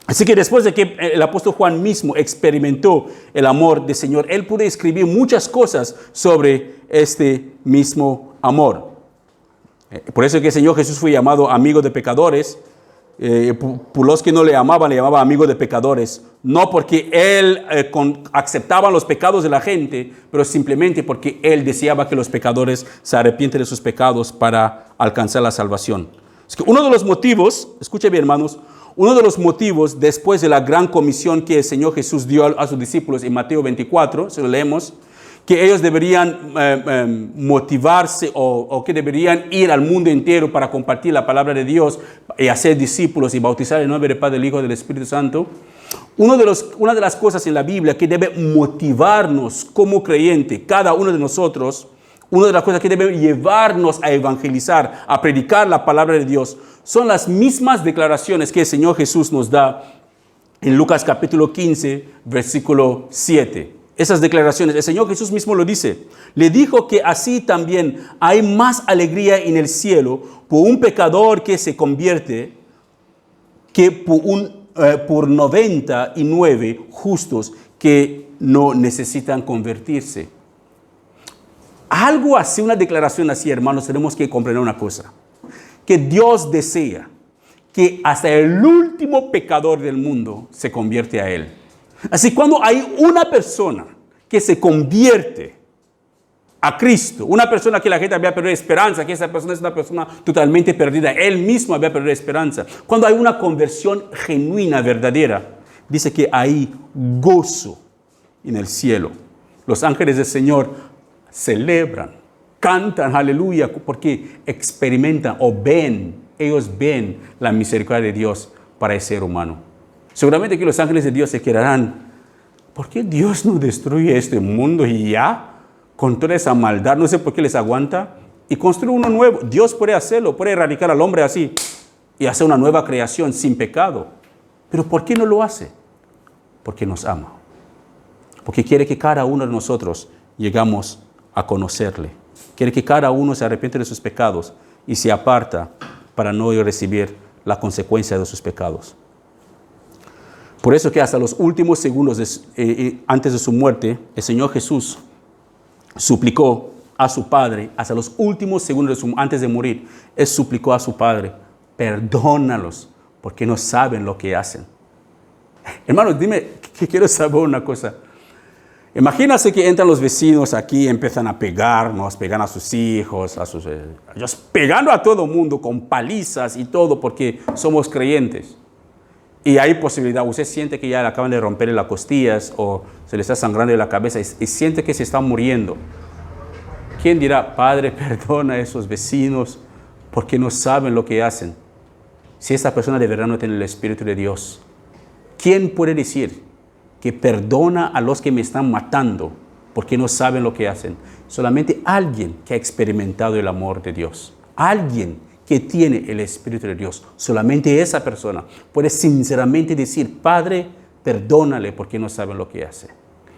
Así que después de que el apóstol Juan mismo experimentó el amor del Señor, él pudo escribir muchas cosas sobre este mismo amor. Por eso es que el Señor Jesús fue llamado amigo de pecadores. Por los que no le llamaban amigo de pecadores. No porque él aceptaba los pecados de la gente, pero simplemente porque él deseaba que los pecadores se arrepienten de sus pecados para alcanzar la salvación. Es que uno de los motivos, escuchen bien, hermanos, uno de los motivos después de la gran comisión que el Señor Jesús dio a sus discípulos en Mateo 24, si lo leemos, que ellos deberían motivarse o que deberían ir al mundo entero para compartir la palabra de Dios y hacer discípulos y bautizar en el nombre del Padre, del Hijo y del Espíritu Santo. Una de las cosas en la Biblia que debe motivarnos como creyente, cada uno de nosotros, una de las cosas que debe llevarnos a evangelizar, a predicar la palabra de Dios, son las mismas declaraciones que el Señor Jesús nos da en Lucas capítulo 15, versículo 7. Esas declaraciones, el Señor Jesús mismo lo dice. Le dijo que así también hay más alegría en el cielo por un pecador que se convierte que por 99 justos que no necesitan convertirse. Algo así, una declaración así, hermanos, tenemos que comprender una cosa. Que Dios desea que hasta el último pecador del mundo se convierte a Él. Así cuando hay una persona que se convierte a Cristo, una persona que la gente había perdido esperanza, que esa persona es una persona totalmente perdida, él mismo había perdido esperanza. Cuando hay una conversión genuina, verdadera, dice que hay gozo en el cielo. Los ángeles del Señor celebran, cantan aleluya, porque experimentan o ven, ellos ven la misericordia de Dios para el ser humano. Seguramente que los ángeles de Dios se quedarán. ¿Por qué Dios no destruye este mundo y ya? Con toda esa maldad, no sé por qué les aguanta. Y construye uno nuevo. Dios puede hacerlo, puede erradicar al hombre así y hacer una nueva creación sin pecado. Pero ¿por qué no lo hace? Porque nos ama. Porque quiere que cada uno de nosotros llegamos a conocerle. Quiere que cada uno se arrepiente de sus pecados y se aparta para no recibir la consecuencia de sus pecados. Por eso que hasta los últimos segundos antes de su muerte, el Señor Jesús suplicó a su Padre, hasta los últimos segundos antes de morir, Él suplicó a su Padre, perdónalos, porque no saben lo que hacen. Hermanos, dime, que quiero saber una cosa. Imagínense que entran los vecinos aquí y empiezan a pegarnos, pegan a sus hijos, ellos pegando a todo mundo con palizas y todo porque somos creyentes. Y hay posibilidad, usted siente que ya le acaban de romperle las costillas o se le está sangrando de la cabeza y siente que se está muriendo. ¿Quién dirá, Padre, perdona a esos vecinos porque no saben lo que hacen? Si esta persona de verdad no tiene el Espíritu de Dios, ¿quién puede decir que perdona a los que me están matando porque no saben lo que hacen? Solamente alguien que ha experimentado el amor de Dios. Alguien que tiene el Espíritu de Dios. Solamente esa persona puede sinceramente decir, Padre, perdónale porque no saben lo que hace.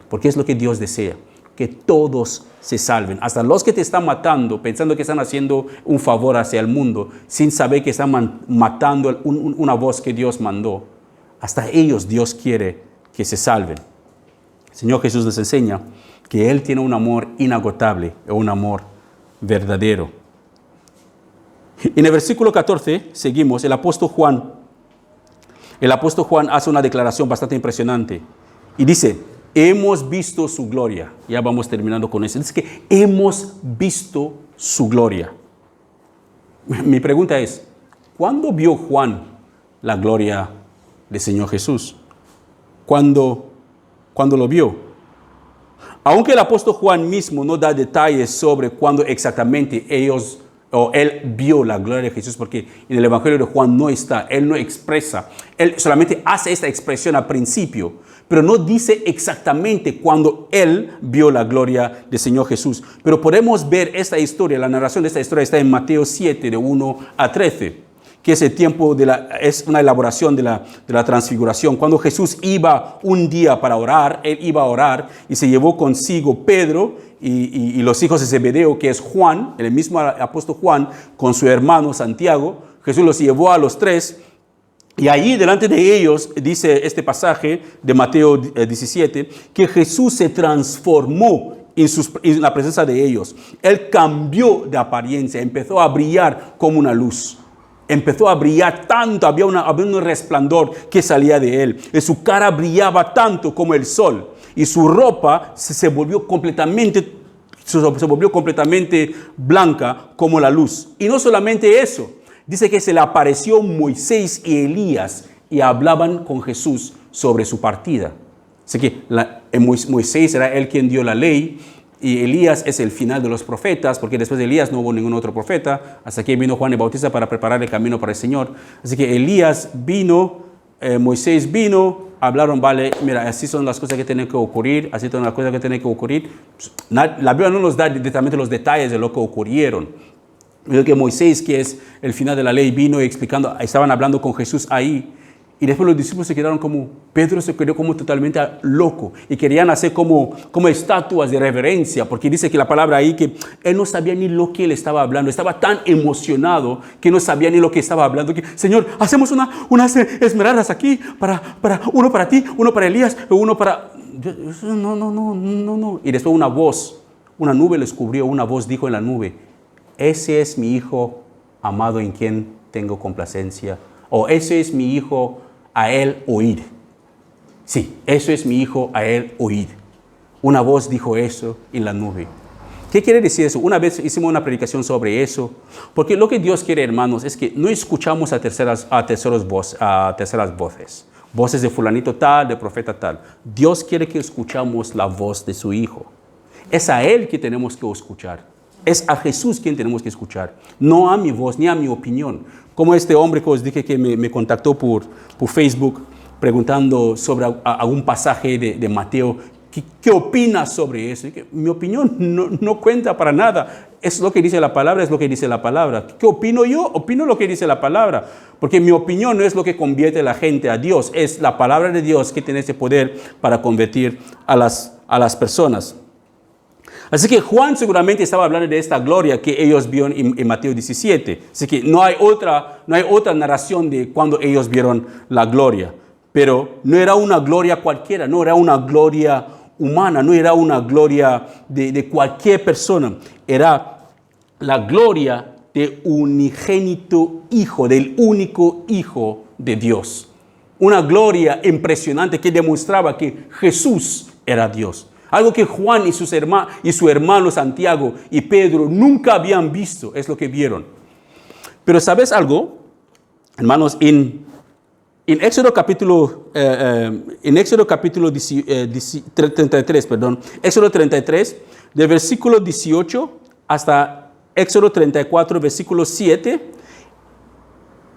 Porque es lo que Dios desea, que todos se salven. Hasta los que te están matando, pensando que están haciendo un favor hacia el mundo, sin saber que están matando una voz que Dios mandó. Hasta ellos Dios quiere que se salven. El Señor Jesús nos enseña que Él tiene un amor inagotable, un amor verdadero. En el versículo 14, seguimos, el apóstol Juan hace una declaración bastante impresionante y dice, hemos visto su gloria. Ya vamos terminando con eso. Dice que hemos visto su gloria. Mi pregunta es, ¿cuándo vio Juan la gloria del Señor Jesús? ¿Cuándo lo vio? Aunque el apóstol Juan mismo no da detalles sobre cuándo exactamente él vio la gloria de Jesús, porque en el Evangelio de Juan no está, él no expresa, él solamente hace esta expresión al principio, pero no dice exactamente cuándo él vio la gloria del Señor Jesús. Pero podemos ver esta historia, la narración de esta historia está en Mateo 7, de 1 a 13. Que es el tiempo es una elaboración de la transfiguración. Cuando Jesús iba un día para orar, él iba a orar y se llevó consigo Pedro y los hijos de Zebedeo, que es Juan, el mismo apóstol Juan, con su hermano Santiago. Jesús los llevó a los tres y allí delante de ellos, dice este pasaje de Mateo 17, que Jesús se transformó en la presencia de ellos. Él cambió de apariencia, empezó a brillar como una luz. Empezó a brillar tanto, había un resplandor que salía de él. Y su cara brillaba tanto como el sol. Y su ropa se volvió completamente blanca como la luz. Y no solamente eso, dice que se le apareció Moisés y Elías y hablaban con Jesús sobre su partida. Así que Moisés era él quien dio la ley. Y Elías es el final de los profetas, porque después de Elías no hubo ningún otro profeta, hasta que vino Juan el Bautista para preparar el camino para el Señor. Así que Elías vino, Moisés vino, hablaron, vale, mira, así son las cosas que tienen que ocurrir, así son las cosas que tienen que ocurrir. La Biblia no nos da directamente los detalles de lo que ocurrieron. Digo que Moisés, que es el final de la ley, vino explicando, estaban hablando con Jesús ahí. Y después los discípulos se quedaron Pedro se quedó como totalmente loco y querían hacer como estatuas de reverencia, porque dice que la palabra ahí que él no sabía ni lo que él estaba hablando, estaba tan emocionado que no sabía ni lo que estaba hablando, que Señor, hacemos unas esmeraldas aquí, para uno para ti, uno para Elías, uno para... No. Y después una nube les cubrió, una voz dijo en la nube, ese es mi hijo amado en quien tengo complacencia, o ese es mi hijo, a él oír. Sí, eso es mi hijo, a él oír. Una voz dijo eso en la nube. ¿Qué quiere decir eso? Una vez hicimos una predicación sobre eso, porque lo que Dios quiere, hermanos, es que no escuchamos a terceras voces. Voces de fulanito tal, de profeta tal. Dios quiere que escuchamos la voz de su Hijo. Es a Él que tenemos que escuchar. Es a Jesús quien tenemos que escuchar. No a mi voz ni a mi opinión. Como este hombre que os dije que me contactó por Facebook preguntando sobre algún pasaje de Mateo. ¿Qué opinas sobre eso? Mi opinión no cuenta para nada. Es lo que dice la palabra, es lo que dice la palabra. ¿Qué opino yo? Opino lo que dice la palabra. Porque mi opinión no es lo que convierte a la gente a Dios. Es la palabra de Dios que tiene ese poder para convertir a las personas. Así que Juan seguramente estaba hablando de esta gloria que ellos vieron en Mateo 17. Así que no hay otra narración de cuando ellos vieron la gloria. Pero no era una gloria cualquiera, no era una gloria humana, no era una gloria de cualquier persona. Era la gloria del unigénito Hijo, del único Hijo de Dios. Una gloria impresionante que demostraba que Jesús era Dios. Algo que Juan y su hermano Santiago y Pedro nunca habían visto, es lo que vieron. Pero ¿sabes algo? Hermanos, en Éxodo capítulo 33, Éxodo 33, del versículo 18 hasta Éxodo 34, versículo 7,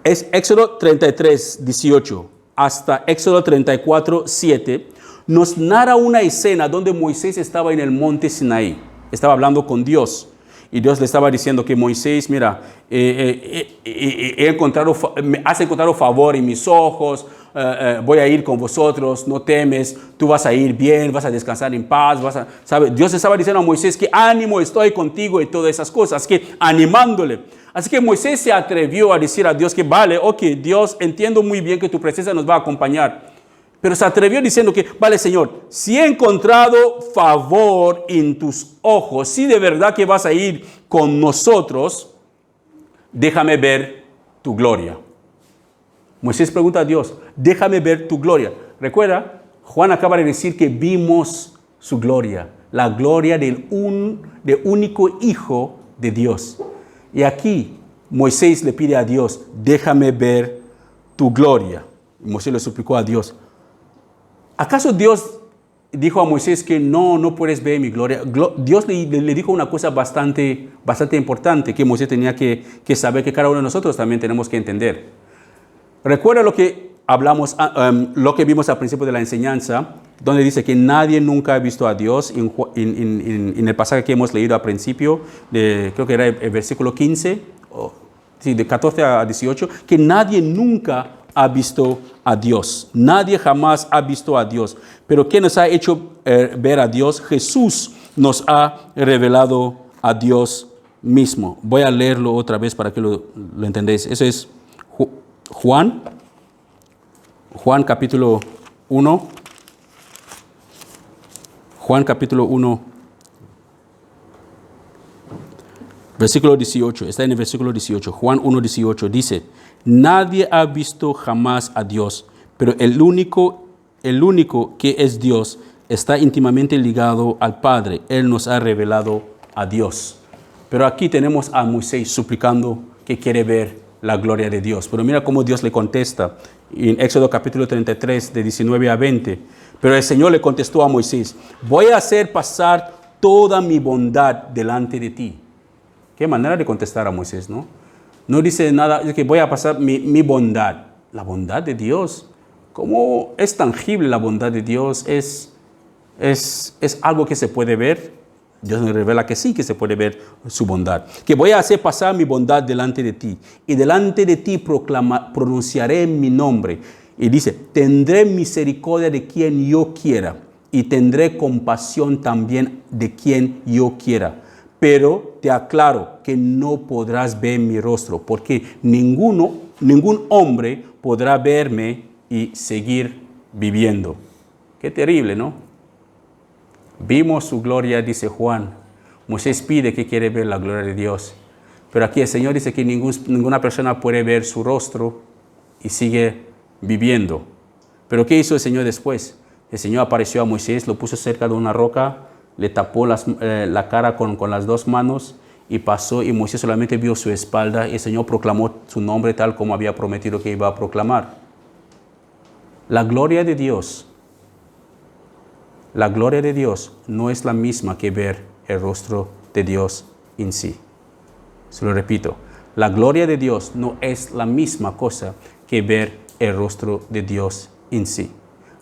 es Éxodo 33, 18. hasta Éxodo 34, 7, nos narra una escena donde Moisés estaba en el monte Sinaí. Estaba hablando con Dios. Y Dios le estaba diciendo que Moisés, mira, has encontrado favor en mis ojos, voy a ir con vosotros, no temes, tú vas a ir bien, vas a descansar en paz, ¿sabe? Dios estaba diciendo a Moisés que ánimo, estoy contigo y todas esas cosas, que animándole. Así que Moisés se atrevió a decir a Dios que vale, ok, Dios, entiendo muy bien que tu presencia nos va a acompañar. Pero se atrevió diciendo que, vale, Señor, si he encontrado favor en tus ojos, si de verdad que vas a ir con nosotros, déjame ver tu gloria. Moisés pregunta a Dios, déjame ver tu gloria. Recuerda, Juan acaba de decir que vimos su gloria, la gloria del único Hijo de Dios. Y aquí Moisés le pide a Dios, déjame ver tu gloria. Y Moisés le suplicó a Dios. ¿Acaso Dios dijo a Moisés que no puedes ver mi gloria? Dios le dijo una cosa bastante importante que Moisés tenía que saber, que cada uno de nosotros también tenemos que entender. Recuerda lo que hablamos, lo que vimos al principio de la enseñanza, donde dice que nadie nunca ha visto a Dios, en el pasaje que hemos leído al principio, creo que era el versículo 15, de 14 a 18, que nadie nunca ha visto a Dios. Nadie jamás ha visto a Dios. Pero ¿qué nos ha hecho ver a Dios? Jesús nos ha revelado a Dios mismo. Voy a leerlo otra vez para que lo entendáis. Eso es Juan capítulo 1. Juan capítulo 1, versículo 18. Está en el versículo 18. Juan 1, 18 dice: nadie ha visto jamás a Dios, pero el único que es Dios está íntimamente ligado al Padre. Él nos ha revelado a Dios. Pero aquí tenemos a Moisés suplicando que quiere ver la gloria de Dios. Pero mira cómo Dios le contesta en Éxodo capítulo 33, de 19 a 20. Pero el Señor le contestó a Moisés: voy a hacer pasar toda mi bondad delante de ti. Qué manera de contestar a Moisés, ¿no? No dice nada, es que voy a pasar mi bondad. La bondad de Dios. ¿Cómo es tangible la bondad de Dios? ¿Es algo que se puede ver? Dios nos revela que sí, que se puede ver su bondad. Que voy a hacer pasar mi bondad delante de ti. Y delante de ti pronunciaré mi nombre. Y dice, tendré misericordia de quien yo quiera. Y tendré compasión también de quien yo quiera. Pero te aclaro que no podrás ver mi rostro, porque ningún hombre podrá verme y seguir viviendo. Qué terrible, ¿no? Vimos su gloria, dice Juan. Moisés pide que quiere ver la gloria de Dios. Pero aquí el Señor dice que ninguna persona puede ver su rostro y sigue viviendo. Pero ¿qué hizo el Señor después? El Señor apareció a Moisés, lo puso cerca de una roca, le tapó la cara con las dos manos y pasó, y Moisés solamente vio su espalda, y el Señor proclamó su nombre tal como había prometido que iba a proclamar. La gloria de Dios no es la misma que ver el rostro de Dios en sí. Se lo repito, la gloria de Dios no es la misma cosa que ver el rostro de Dios en sí.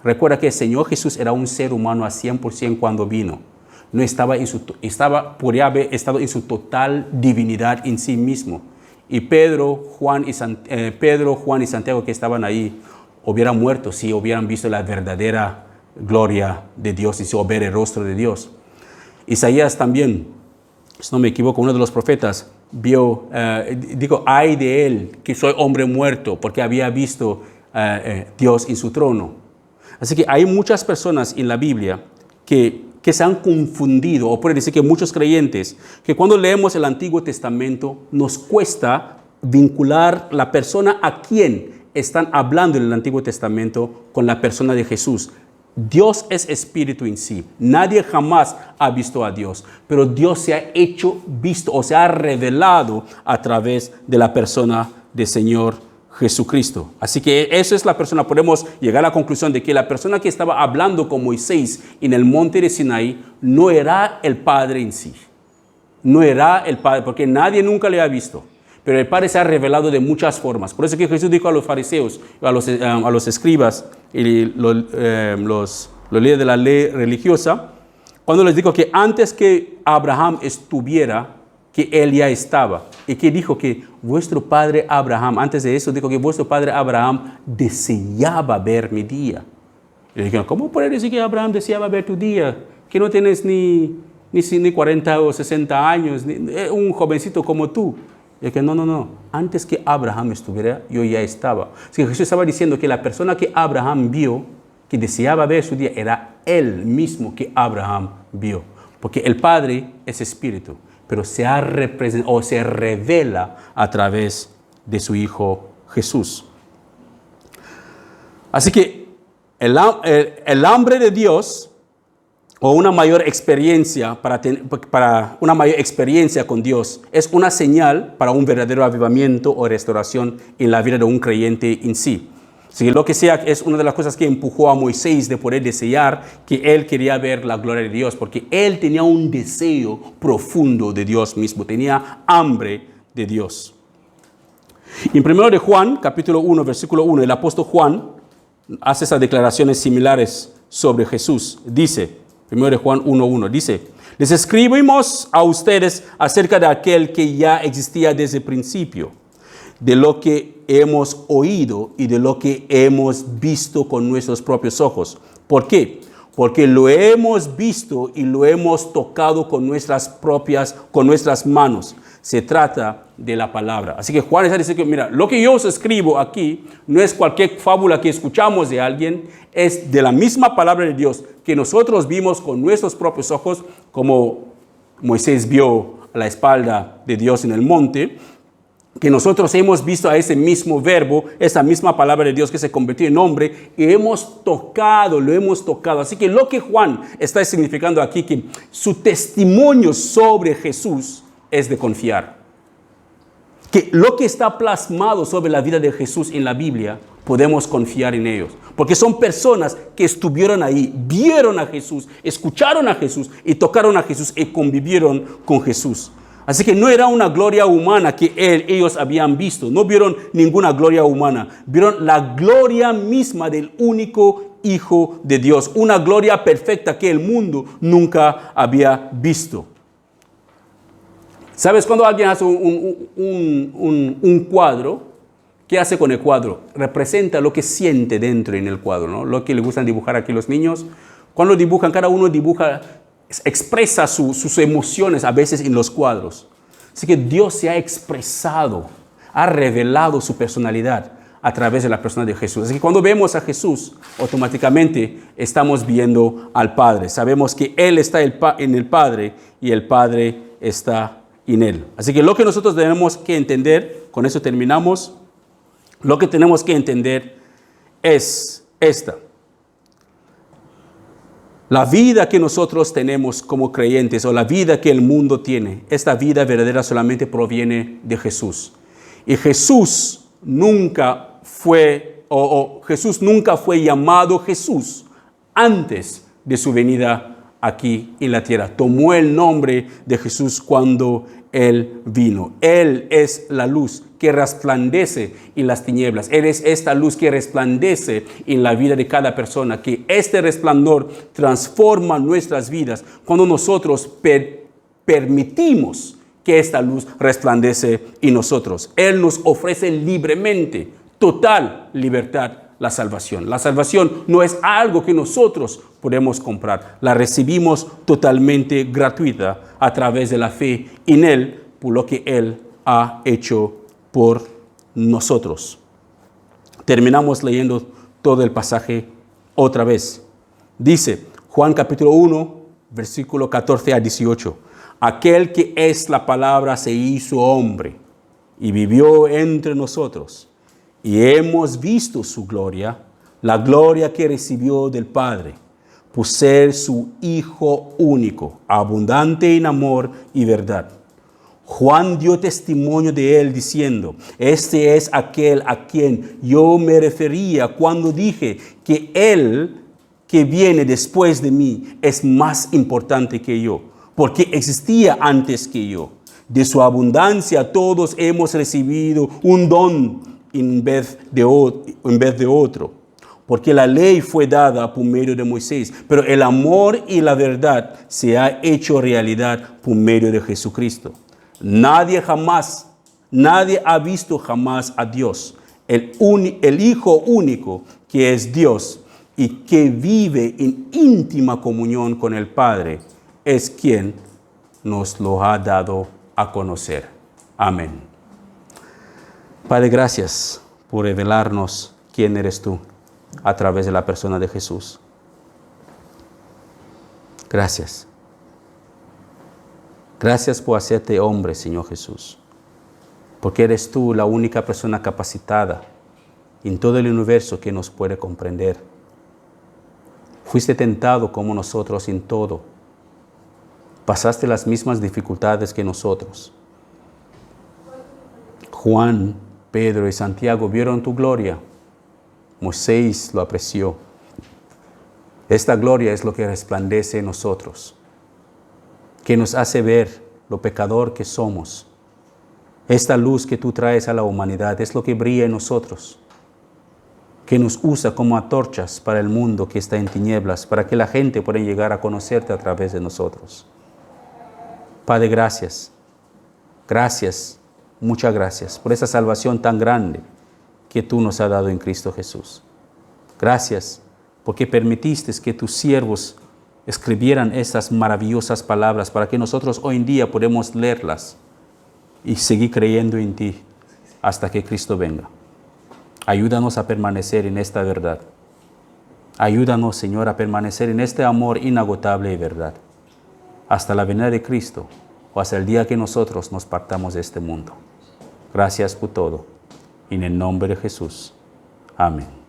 Recuerda que el Señor Jesús era un ser humano a 100% cuando vino. No podría haber estado en su total divinidad en sí mismo. Y Pedro, Juan y Santiago, que estaban ahí, hubieran muerto si hubieran visto la verdadera gloria de Dios y si ver el rostro de Dios. Isaías también, si no me equivoco, uno de los profetas vio, ay de él, que soy hombre muerto, porque había visto Dios en su trono. Así que hay muchas personas en la Biblia que se han confundido, o puede decir que muchos creyentes, que cuando leemos el Antiguo Testamento nos cuesta vincular la persona a quien están hablando en el Antiguo Testamento con la persona de Jesús. Dios es espíritu en sí. Nadie jamás ha visto a Dios, pero Dios se ha hecho visto o se ha revelado a través de la persona del Señor Jesucristo. Así que esa es la persona, podemos llegar a la conclusión de que la persona que estaba hablando con Moisés en el monte de Sinaí no era el Padre en sí. No era el Padre, porque nadie nunca le ha visto. pero el Padre se ha revelado de muchas formas. Por eso que Jesús dijo a los fariseos, a los escribas y los líderes de la ley religiosa, cuando les dijo que antes que Abraham estuviera, que él ya estaba. Y que dijo que vuestro padre Abraham, antes de eso dijo que vuestro padre Abraham deseaba ver mi día. Y le dijeron, ¿cómo puede decir que Abraham deseaba ver tu día? Que no tienes ni 40 o 60 años, un jovencito como tú. Y que no, antes que Abraham estuviera, yo ya estaba. Así que Jesús estaba diciendo que la persona que Abraham vio, que deseaba ver su día, era él mismo que Abraham vio. Porque el Padre es espíritu, pero se revela a través de su Hijo Jesús. Así que el hambre de Dios, o una mayor experiencia para una mayor experiencia con Dios, es una señal para un verdadero avivamiento o restauración en la vida de un creyente en sí. Si lo que sea es una de las cosas que empujó a Moisés de poder desear, que él quería ver la gloria de Dios, porque él tenía un deseo profundo de Dios mismo, tenía hambre de Dios. En 1 de Juan, capítulo 1, versículo 1, el apóstol Juan hace esas declaraciones similares sobre Jesús. Dice, 1 de Juan 1:1, dice, les escribimos a ustedes acerca de aquel que ya existía desde el principio, de lo que hemos oído y de lo que hemos visto con nuestros propios ojos. ¿Por qué? Porque lo hemos visto y lo hemos tocado con nuestras manos. Se trata de la palabra. Así que Juan está diciendo que, mira, lo que yo os escribo aquí no es cualquier fábula que escuchamos de alguien, es de la misma palabra de Dios que nosotros vimos con nuestros propios ojos, como Moisés vio a la espalda de Dios en el monte, que nosotros hemos visto a ese mismo verbo, esa misma palabra de Dios que se convirtió en hombre, y lo hemos tocado. Así que lo que Juan está significando aquí, que su testimonio sobre Jesús es de confiar. Que lo que está plasmado sobre la vida de Jesús en la Biblia, podemos confiar en ellos. Porque son personas que estuvieron ahí, vieron a Jesús, escucharon a Jesús y tocaron a Jesús y convivieron con Jesús. Así que no era una gloria humana que ellos habían visto. No vieron ninguna gloria humana. Vieron la gloria misma del único Hijo de Dios. Una gloria perfecta que el mundo nunca había visto. ¿Sabes? Cuando alguien hace un cuadro, ¿qué hace con el cuadro? Representa lo que siente dentro en el cuadro, ¿no? Lo que le gustan dibujar aquí los niños. Cuando dibujan, cada uno dibuja, expresa sus emociones a veces en los cuadros. Así que Dios se ha expresado, ha revelado su personalidad a través de la persona de Jesús. Así que cuando vemos a Jesús, automáticamente estamos viendo al Padre. Sabemos que Él está en el Padre y el Padre está en Él. Así que lo que nosotros tenemos que entender, con eso terminamos, lo que tenemos que entender es esta. La vida que nosotros tenemos como creyentes, o la vida que el mundo tiene, esta vida verdadera solamente proviene de Jesús. Y Jesús nunca fue llamado Jesús antes de su venida aquí en la tierra. Tomó el nombre de Jesús cuando Él vino. Él es la luz que resplandece en las tinieblas. Él es esta luz que resplandece en la vida de cada persona, que este resplandor transforma nuestras vidas cuando nosotros permitimos que esta luz resplandece en nosotros. Él nos ofrece libremente, total libertad, la salvación. La salvación no es algo que nosotros podemos comprar. La recibimos totalmente gratuita a través de la fe en Él, por lo que Él ha hecho por nosotros. Terminamos leyendo todo el pasaje otra vez. Dice Juan capítulo 1, versículo 14 a 18. Aquel que es la palabra se hizo hombre y vivió entre nosotros. Y hemos visto su gloria, la gloria que recibió del Padre, por ser su Hijo único, abundante en amor y verdad. Juan dio testimonio de él diciendo, este es aquel a quien yo me refería cuando dije que él que viene después de mí es más importante que yo, porque existía antes que yo. De su abundancia todos hemos recibido un don en vez de otro. Porque la ley fue dada por medio de Moisés, pero el amor y la verdad se ha hecho realidad por medio de Jesucristo. Nadie ha visto jamás a Dios. El Hijo único que es Dios y que vive en íntima comunión con el Padre es quien nos lo ha dado a conocer. Amén. Padre, gracias por revelarnos quién eres tú a través de la persona de Jesús. Gracias. Gracias por hacerte hombre, Señor Jesús. Porque eres tú la única persona capacitada en todo el universo que nos puede comprender. Fuiste tentado como nosotros en todo. Pasaste las mismas dificultades que nosotros. Juan, Pedro y Santiago vieron tu gloria. Moisés lo apreció. Esta gloria es lo que resplandece en nosotros, que nos hace ver lo pecador que somos. Esta luz que tú traes a la humanidad es lo que brilla en nosotros, que nos usa como antorchas para el mundo que está en tinieblas, para que la gente pueda llegar a conocerte a través de nosotros. Padre, gracias. Gracias, muchas gracias por esa salvación tan grande que tú nos has dado en Cristo Jesús. Gracias porque permitiste que tus siervos escribieran esas maravillosas palabras para que nosotros hoy en día podamos leerlas y seguir creyendo en ti hasta que Cristo venga. Ayúdanos a permanecer en esta verdad. Ayúdanos, Señor, a permanecer en este amor inagotable y verdad hasta la venida de Cristo o hasta el día que nosotros nos partamos de este mundo. Gracias por todo. En el nombre de Jesús. Amén.